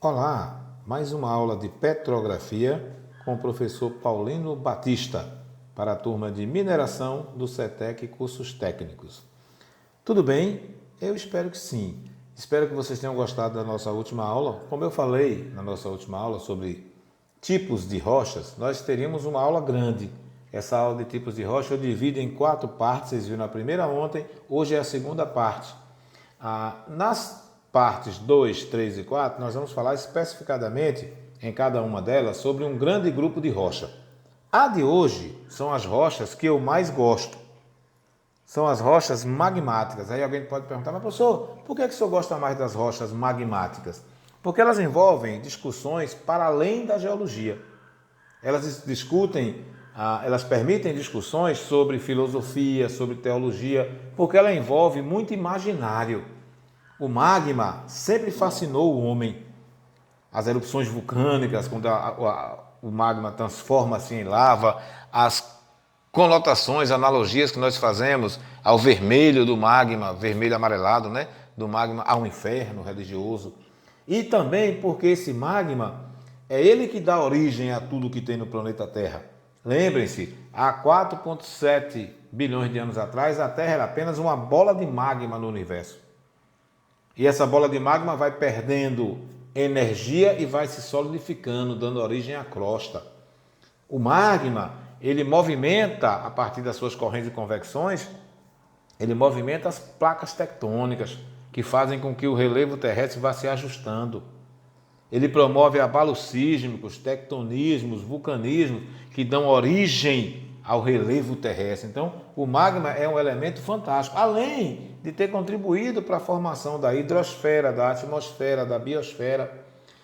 Olá, mais uma aula de petrografia com o professor Paulino Batista para a turma de mineração do CETEC Cursos Técnicos. Tudo bem? Eu espero que sim. Espero que vocês tenham gostado da nossa última aula. Como eu falei na nossa última aula sobre tipos de rochas, nós teríamos uma aula grande. Essa aula de tipos de rocha eu divido em 4 partes, vocês viram a primeira ontem, hoje é a segunda parte. Nas partes 2, 3 e 4, nós vamos falar especificadamente em cada uma delas sobre um grande grupo de rocha. A de hoje são as rochas que eu mais gosto. São as rochas magmáticas. Aí alguém pode perguntar, mas professor, por que o senhor gosta mais das rochas magmáticas? Porque elas envolvem discussões para além da geologia. Elas discutem, elas permitem discussões sobre filosofia, sobre teologia, porque ela envolve muito imaginário. O magma sempre fascinou o homem. As erupções vulcânicas, quando o magma transforma-se em lava, as conotações, analogias que nós fazemos ao vermelho do magma, vermelho amarelado, né? Do magma ao inferno religioso. E também porque esse magma é ele que dá origem a tudo que tem no planeta Terra. Lembrem-se, há 4,7 bilhões de anos atrás, a Terra era apenas uma bola de magma no universo. E essa bola de magma vai perdendo energia e vai se solidificando, dando origem à crosta. O magma, ele movimenta, a partir das suas correntes e convecções, ele movimenta as placas tectônicas, que fazem com que o relevo terrestre vá se ajustando. Ele promove abalos sísmicos, tectonismos, vulcanismos, que dão origem ao relevo terrestre. Então, o magma é um elemento fantástico, além de ter contribuído para a formação da hidrosfera, da atmosfera, da biosfera.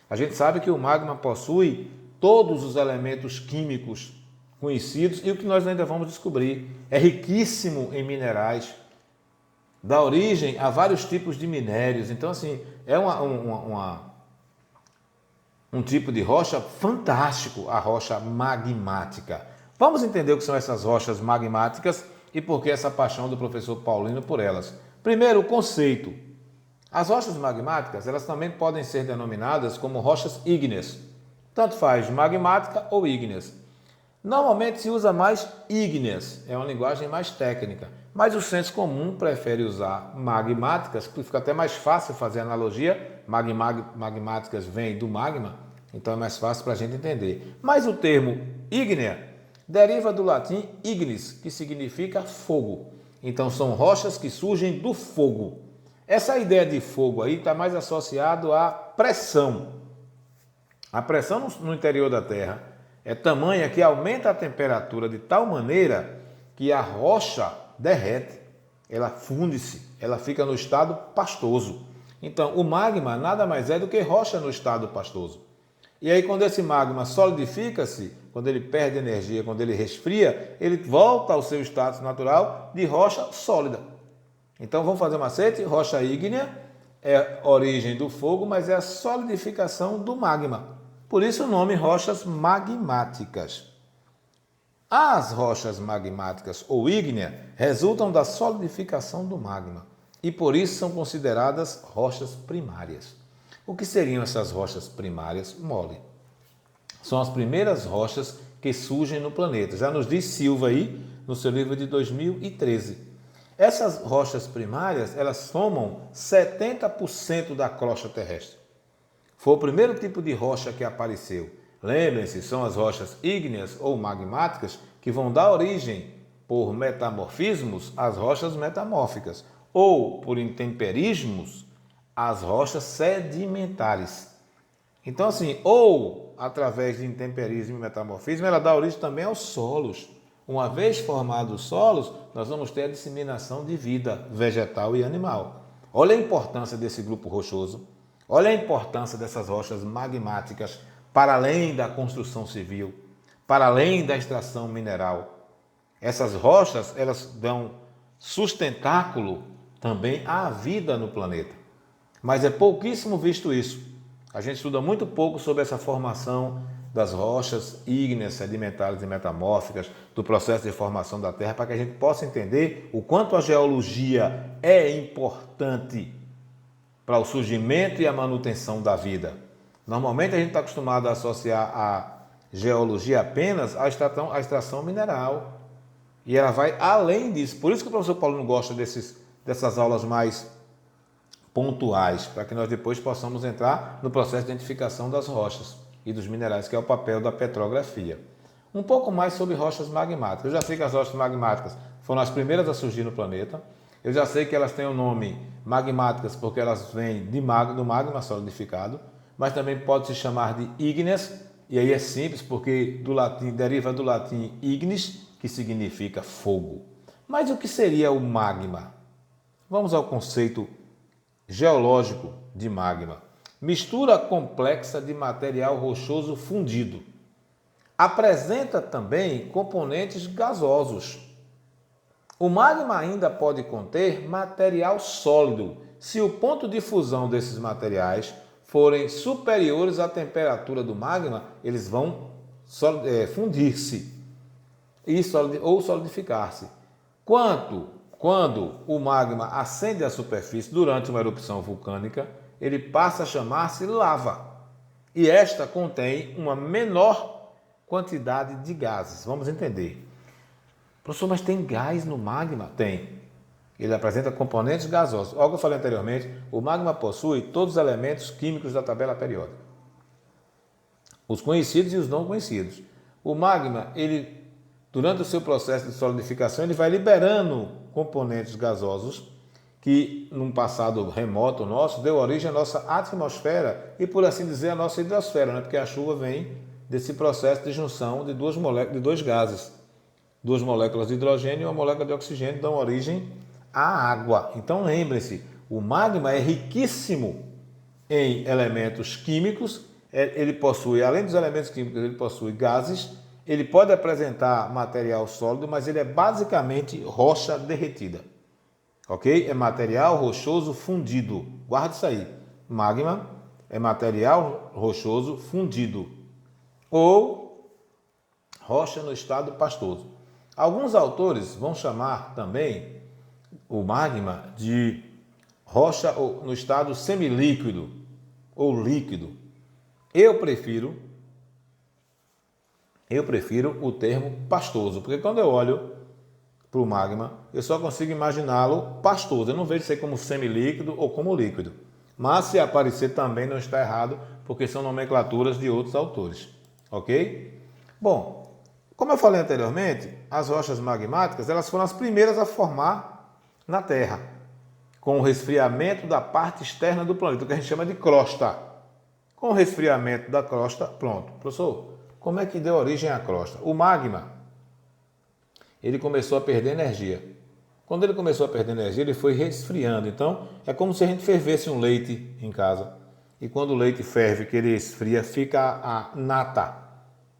A gente sabe que o magma possui todos os elementos químicos conhecidos e o que nós ainda vamos descobrir. É riquíssimo em minerais, dá origem a vários tipos de minérios. Então, assim, é um tipo de rocha fantástico, a rocha magmática. Vamos entender o que são essas rochas magmáticas e por que essa paixão do professor Paulino por elas. Primeiro, o conceito. As rochas magmáticas, elas também podem ser denominadas como rochas ígneas. Tanto faz magmática ou ígneas. Normalmente se usa mais ígneas, é uma linguagem mais técnica, mas o senso comum prefere usar magmáticas, porque fica até mais fácil fazer analogia. Magmáticas vem do magma, então é mais fácil para a gente entender. Mas o termo ígnea deriva do latim ignis, que significa fogo. Então são rochas que surgem do fogo. Essa ideia de fogo aí está mais associado à pressão. A pressão no interior da Terra é tamanha que aumenta a temperatura de tal maneira que a rocha derrete, ela funde-se, ela fica no estado pastoso. Então, o magma nada mais é do que rocha no estado pastoso. E aí, quando esse magma solidifica-se, quando ele perde energia, quando ele resfria, ele volta ao seu status natural de rocha sólida. Então, vamos fazer um macete? Rocha ígnea é a origem do fogo, mas é a solidificação do magma. Por isso o nome rochas magmáticas. As rochas magmáticas ou ígnea resultam da solidificação do magma e por isso são consideradas rochas primárias. O que seriam essas rochas primárias? Mole. São as primeiras rochas que surgem no planeta. Já nos diz Silva aí no seu livro de 2013. Essas rochas primárias, elas somam 70% da crosta terrestre. Foi o primeiro tipo de rocha que apareceu. Lembrem-se, são as rochas ígneas ou magmáticas que vão dar origem, por metamorfismos, às rochas metamórficas, ou por intemperismos, às rochas sedimentares. Então, assim, ou através de intemperismo e metamorfismo, ela dá origem também aos solos. Uma vez formados os solos, nós vamos ter a disseminação de vida vegetal e animal. Olha a importância desse grupo rochoso. Olha a importância dessas rochas magmáticas para além da construção civil, para além da extração mineral. Essas rochas, elas dão sustentáculo também à vida no planeta. Mas é pouquíssimo visto isso. A gente estuda muito pouco sobre essa formação das rochas ígneas, sedimentares e metamórficas, do processo de formação da Terra, para que a gente possa entender o quanto a geologia é importante para o surgimento e a manutenção da vida. Normalmente a gente está acostumado a associar a geologia apenas à extração mineral. E ela vai além disso. Por isso que o professor Paulo não gosta dessas aulas mais pontuais, para que nós depois possamos entrar no processo de identificação das rochas e dos minerais, que é o papel da petrografia. Um pouco mais sobre rochas magmáticas. Eu já sei que as rochas magmáticas foram as primeiras a surgir no planeta. Eu já sei que elas têm o nome magmáticas porque elas vêm do magma solidificado, mas também pode se chamar de ígneas, e aí é simples porque deriva do latim ignis, que significa fogo. Mas o que seria o magma? Vamos ao conceito geológico de magma. Mistura complexa de material rochoso fundido. Apresenta também componentes gasosos. O magma ainda pode conter material sólido, se o ponto de fusão desses materiais forem superiores à temperatura do magma, eles vão fundir-se ou solidificar-se. Quando o magma ascende à superfície durante uma erupção vulcânica, ele passa a chamar-se lava. E esta contém uma menor quantidade de gases. Vamos entender. Professor, mas tem gás no magma? Tem. Ele apresenta componentes gasosos. Olha o que eu falei anteriormente, o magma possui todos os elementos químicos da tabela periódica. Os conhecidos e os não conhecidos. O magma, durante o seu processo de solidificação, ele vai liberando componentes gasosos que, num passado remoto nosso, deu origem à nossa atmosfera e, por assim dizer, à nossa hidrosfera, né? Porque a chuva vem desse processo de junção de dois gases. 2 moléculas de hidrogênio e uma molécula de oxigênio dão origem à água. Então, lembre-se, o magma é riquíssimo em elementos químicos, ele possui, além dos elementos químicos, ele possui gases. Ele pode apresentar material sólido, mas ele é basicamente rocha derretida. Ok? É material rochoso fundido. Guarda isso aí. Magma é material rochoso fundido. Ou rocha no estado pastoso. Alguns autores vão chamar também o magma de rocha no estado semilíquido ou líquido. Eu prefiro o termo pastoso, porque quando eu olho para o magma, eu só consigo imaginá-lo pastoso. Eu não vejo isso aí como semilíquido ou como líquido. Mas se aparecer também não está errado, porque são nomenclaturas de outros autores. Ok? Bom, como eu falei anteriormente, as rochas magmáticas elas foram as primeiras a formar na Terra, com o resfriamento da parte externa do planeta, que a gente chama de crosta. Com o resfriamento da crosta, pronto. Professor, como é que deu origem à crosta? O magma, ele começou a perder energia. Quando ele começou a perder energia, ele foi resfriando. Então, é como se a gente fervesse um leite em casa. E quando o leite ferve, que ele esfria, fica a nata,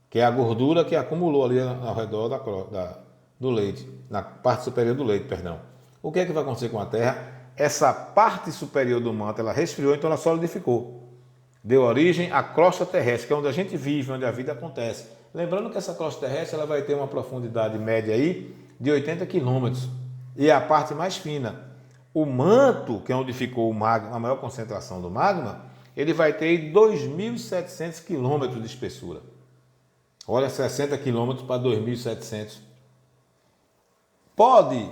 que é a gordura que acumulou ali ao redor do leite, na parte superior do leite, perdão. O que é que vai acontecer com a Terra? Essa parte superior do manto, ela resfriou, então ela solidificou. Deu origem à crosta terrestre, que é onde a gente vive, onde a vida acontece. Lembrando que essa crosta terrestre ela vai ter uma profundidade média aí de 80 quilômetros. E é a parte mais fina. O manto, que é onde ficou o magma, a maior concentração do magma, ele vai ter 2.700 quilômetros de espessura. Olha, 60 quilômetros para 2.700. Pode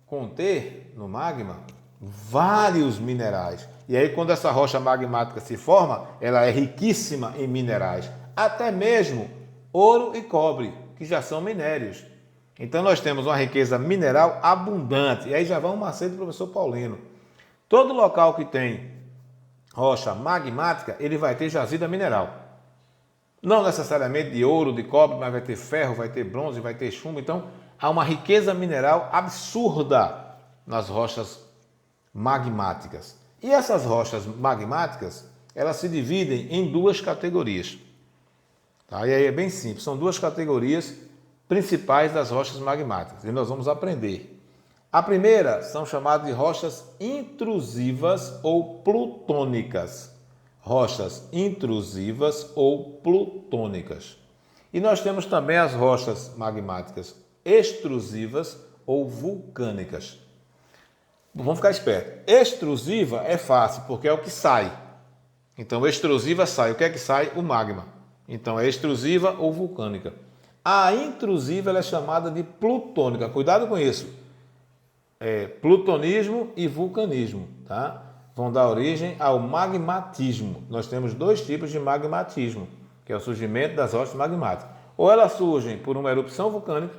conter no magma vários minerais. E aí, quando essa rocha magmática se forma, ela é riquíssima em minerais. Até mesmo ouro e cobre, que já são minérios. Então, nós temos uma riqueza mineral abundante. E aí já vai um macete do professor Paulino. Todo local que tem rocha magmática, ele vai ter jazida mineral. Não necessariamente de ouro, de cobre, mas vai ter ferro, vai ter bronze, vai ter chumbo. Então, há uma riqueza mineral absurda nas rochas magmáticas. E essas rochas magmáticas, elas se dividem em duas categorias. Tá? E aí é bem simples, são duas categorias principais das rochas magmáticas. E nós vamos aprender. A primeira são chamadas de rochas intrusivas ou plutônicas. Rochas intrusivas ou plutônicas. E nós temos também as rochas magmáticas extrusivas ou vulcânicas. Vamos ficar espertos. Extrusiva é fácil, porque é o que sai. Então, extrusiva sai. O que é que sai? O magma. Então, é extrusiva ou vulcânica. A intrusiva ela é chamada de plutônica. Cuidado com isso. Plutonismo e vulcanismo, tá? Vão dar origem ao magmatismo. Nós temos dois tipos de magmatismo, que é o surgimento das rochas magmáticas. Ou elas surgem por uma erupção vulcânica,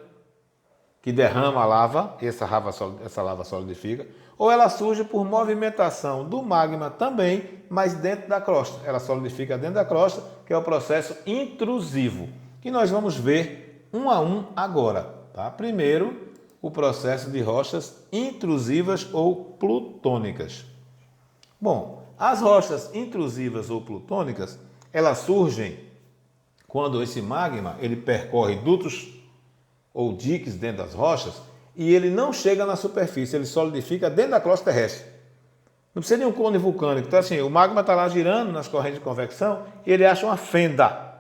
que derrama a lava, e essa lava solidifica, ou ela surge por movimentação do magma também, mas dentro da crosta. Ela solidifica dentro da crosta, que é o processo intrusivo, que nós vamos ver um a um agora, tá? Primeiro, o processo de rochas intrusivas ou plutônicas. Bom, as rochas intrusivas ou plutônicas, elas surgem quando esse magma ele percorre dutos ou diques dentro das rochas e ele não chega na superfície, ele solidifica dentro da crosta terrestre. Não precisa de um cone vulcânico. Então, assim, o magma está lá girando nas correntes de convecção e ele acha uma fenda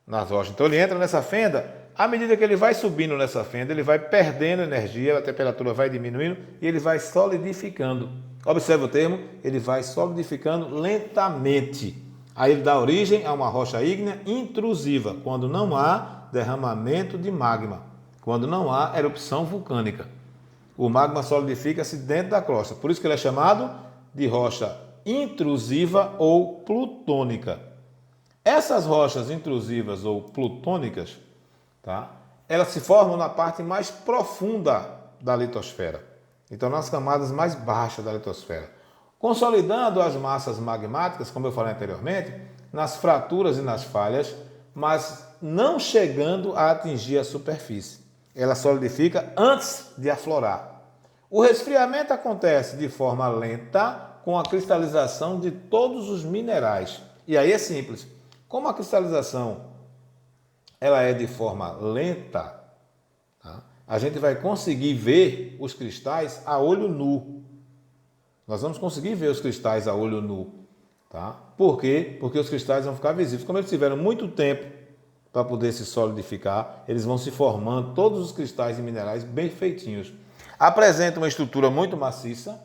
nas rochas. Então, ele entra nessa fenda. À medida que ele vai subindo nessa fenda, ele vai perdendo energia, a temperatura vai diminuindo e ele vai solidificando. Observe o termo, ele vai solidificando lentamente. Aí ele dá origem a uma rocha ígnea intrusiva, quando não há derramamento de magma, quando não há erupção vulcânica. O magma solidifica-se dentro da crosta, por isso que ele é chamado de rocha intrusiva ou plutônica. Essas rochas intrusivas ou plutônicas, tá? Elas se formam na parte mais profunda da litosfera. Então, nas camadas mais baixas da litosfera. Consolidando as massas magmáticas, como eu falei anteriormente, nas fraturas e nas falhas, mas não chegando a atingir a superfície. Ela solidifica antes de aflorar. O resfriamento acontece de forma lenta com a cristalização de todos os minerais. E aí é simples. Como a cristalização ela é de forma lenta, tá? A gente vai conseguir ver os cristais a olho nu. Nós vamos conseguir ver os cristais a olho nu. Tá? Por quê? Porque os cristais vão ficar visíveis. Como eles tiveram muito tempo para poder se solidificar, eles vão se formando, todos os cristais e minerais bem feitinhos. Apresenta uma estrutura muito maciça.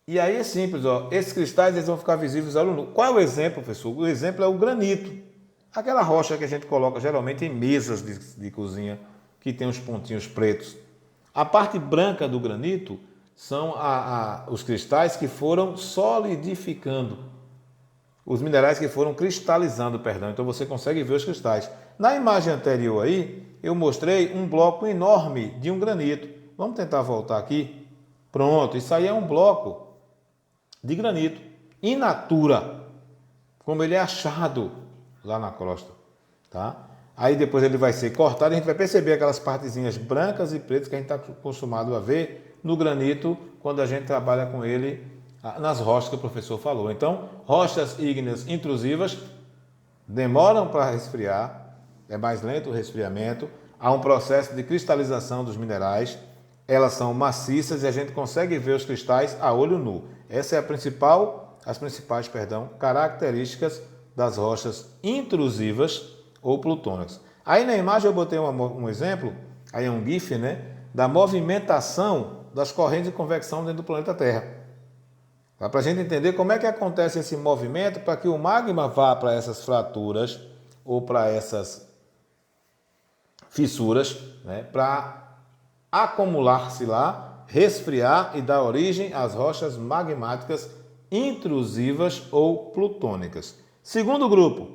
E aí é simples, ó, esses cristais eles vão ficar visíveis a olho nu. Qual é o exemplo, professor? O exemplo é o granito. Aquela rocha que a gente coloca geralmente em mesas de cozinha, que tem os pontinhos pretos. A parte branca do granito são os cristais que foram solidificando. Os minerais que foram cristalizando, perdão. Então você consegue ver os cristais. Na imagem anterior aí, eu mostrei um bloco enorme de um granito. Vamos tentar voltar aqui. Pronto, isso aí é um bloco de granito in natura, como ele é achado lá na crosta, tá? Aí depois ele vai ser cortado e a gente vai perceber aquelas partezinhas brancas e pretas que a gente está acostumado a ver no granito quando a gente trabalha com ele nas rochas que o professor falou. Então, rochas ígneas intrusivas demoram para resfriar, é mais lento o resfriamento, há um processo de cristalização dos minerais, elas são maciças e a gente consegue ver os cristais a olho nu. Essa é as principais características das rochas intrusivas ou plutônicas. Aí na imagem eu botei um exemplo, aí é um GIF, né, da movimentação das correntes de convecção dentro do planeta Terra. Para a gente entender como é que acontece esse movimento para que o magma vá para essas fraturas ou para essas fissuras, né, para acumular-se lá, resfriar e dar origem às rochas magmáticas intrusivas ou plutônicas. Segundo grupo,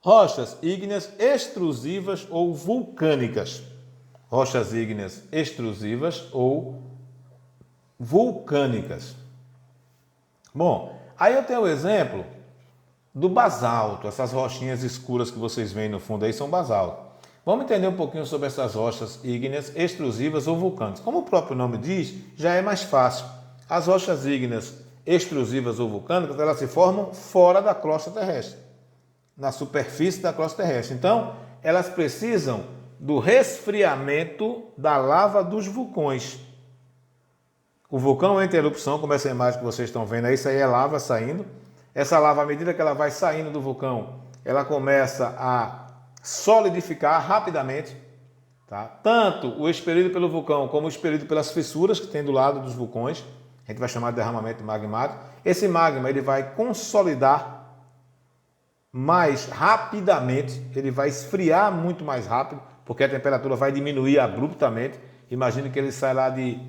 rochas ígneas extrusivas ou vulcânicas. Rochas ígneas extrusivas ou vulcânicas. Bom, aí eu tenho o exemplo do basalto. Essas rochinhas escuras que vocês veem no fundo aí são basalto. Vamos entender um pouquinho sobre essas rochas ígneas extrusivas ou vulcânicas. Como o próprio nome diz, já é mais fácil. As rochas ígneas extrusivas ou vulcânicas, elas se formam fora da crosta terrestre, na superfície da crosta terrestre. Então, elas precisam do resfriamento da lava dos vulcões. O vulcão entra em erupção, como essa imagem que vocês estão vendo aí, isso aí é lava saindo. Essa lava, à medida que ela vai saindo do vulcão, ela começa a solidificar rapidamente, tá? Tanto o expelido pelo vulcão como o expelido pelas fissuras que tem do lado dos vulcões. a gente vai chamar de derramamento magmático. Esse magma ele vai consolidar mais rapidamente, ele vai esfriar muito mais rápido, porque a temperatura vai diminuir abruptamente. Imagine que ele sai lá de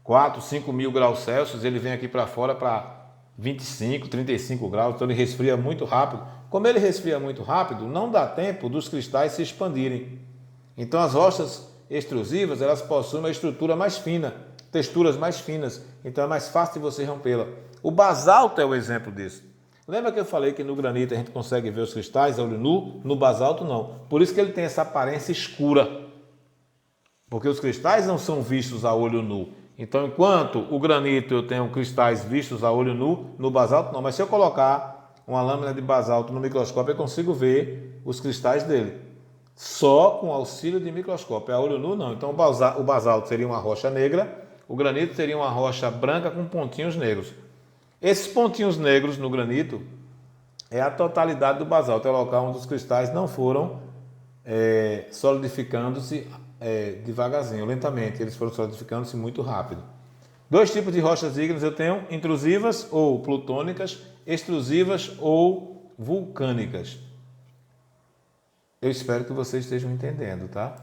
4, 5 mil graus Celsius, ele vem aqui para fora para 25, 35 graus, então ele resfria muito rápido. Como ele resfria muito rápido, não dá tempo dos cristais se expandirem. Então as rochas extrusivas, elas possuem uma estrutura mais fina, texturas mais finas, então é mais fácil de você rompê-la. O basalto é o exemplo disso. Lembra que eu falei que no granito a gente consegue ver os cristais a olho nu? No basalto não. Por isso que ele tem essa aparência escura. Porque os cristais não são vistos a olho nu. Então, enquanto o granito eu tenho cristais vistos a olho nu, no basalto não. Mas se eu colocar uma lâmina de basalto no microscópio, eu consigo ver os cristais dele. Só com auxílio de microscópio. A olho nu não. Então, o basalto seria uma rocha negra, o granito seria uma rocha branca com pontinhos negros. Esses pontinhos negros no granito é a totalidade do basalto, é o local onde os cristais não foram solidificando-se devagarzinho, lentamente, eles foram solidificando-se muito rápido. Dois tipos de rochas ígneas eu tenho: intrusivas ou plutônicas, extrusivas ou vulcânicas. Eu espero que vocês estejam entendendo, tá?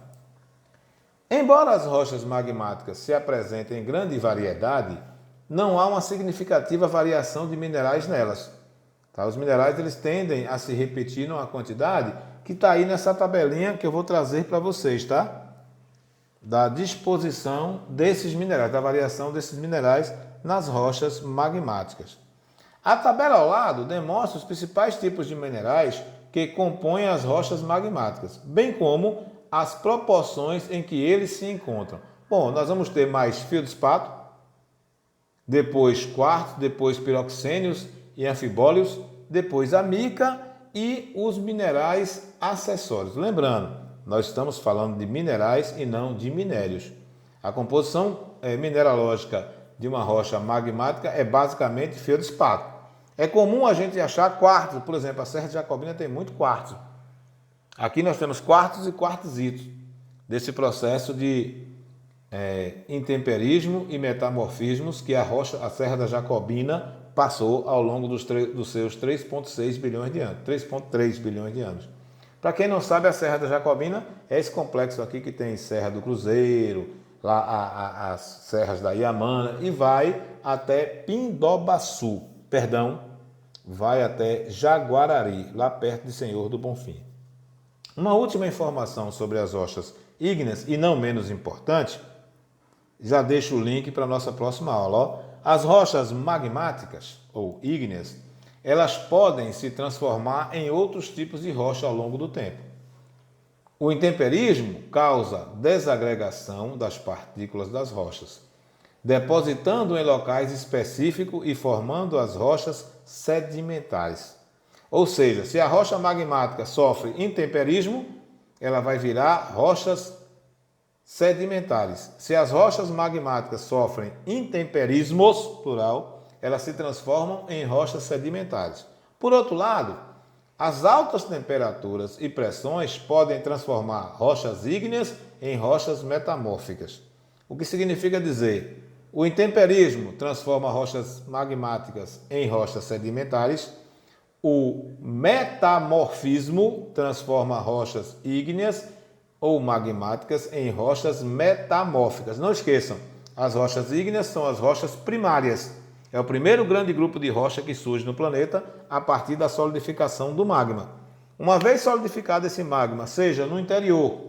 Embora as rochas magmáticas se apresentem em grande variedade, não há uma significativa variação de minerais nelas. Tá? Os minerais eles tendem a se repetir numa quantidade que está aí nessa tabelinha que eu vou trazer para vocês, tá? Da disposição desses minerais, da variação desses minerais nas rochas magmáticas. A tabela ao lado demonstra os principais tipos de minerais que compõem as rochas magmáticas, bem como as proporções em que eles se encontram. Bom, nós vamos ter mais feldspato, depois quartzo, depois piroxênios e anfibólios, depois a mica e os minerais acessórios. Lembrando, nós estamos falando de minerais e não de minérios. A composição mineralógica de uma rocha magmática é basicamente feldspato. É comum a gente achar quartzo, por exemplo, a Serra de Jacobina tem muito quartzo. Aqui nós temos quartzos e quartzitos, desse processo de intemperismo e metamorfismos que a Serra da Jacobina passou ao longo dos seus 3,6 bilhões de anos, 3,3 bilhões de anos. Para quem não sabe, a Serra da Jacobina é esse complexo aqui que tem Serra do Cruzeiro, lá as serras da Iamana e vai até Pindobaçu, vai até Jaguarari, lá perto de Senhor do Bonfim. Uma última informação sobre as rochas ígneas, e não menos importante, já deixo o link para a nossa próxima aula. Ó. As rochas magmáticas, ou ígneas, elas podem se transformar em outros tipos de rocha ao longo do tempo. O intemperismo causa desagregação das partículas das rochas, depositando em locais específicos e formando as rochas sedimentares. Ou seja, se a rocha magmática sofre intemperismo, ela vai virar rochas sedimentares. Se as rochas magmáticas sofrem intemperismos, plural, elas se transformam em rochas sedimentares. Por outro lado, as altas temperaturas e pressões podem transformar rochas ígneas em rochas metamórficas. O que significa dizer, o intemperismo transforma rochas magmáticas em rochas sedimentares, o metamorfismo transforma rochas ígneas ou magmáticas em rochas metamórficas. Não esqueçam, as rochas ígneas são as rochas primárias. É o primeiro grande grupo de rocha que surge no planeta a partir da solidificação do magma. Uma vez solidificado esse magma, seja no interior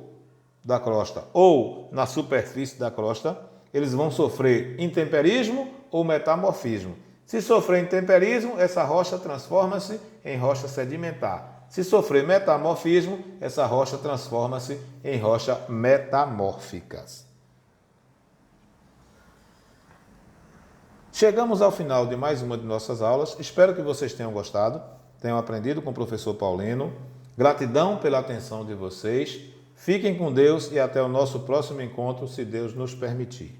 da crosta ou na superfície da crosta, eles vão sofrer intemperismo ou metamorfismo. Se sofrer intemperismo, essa rocha transforma-se em rocha sedimentar. Se sofrer metamorfismo, essa rocha transforma-se em rocha metamórficas. Chegamos ao final de mais uma de nossas aulas. Espero que vocês tenham gostado, tenham aprendido com o professor Paulino. Gratidão pela atenção de vocês. Fiquem com Deus e até o nosso próximo encontro, se Deus nos permitir.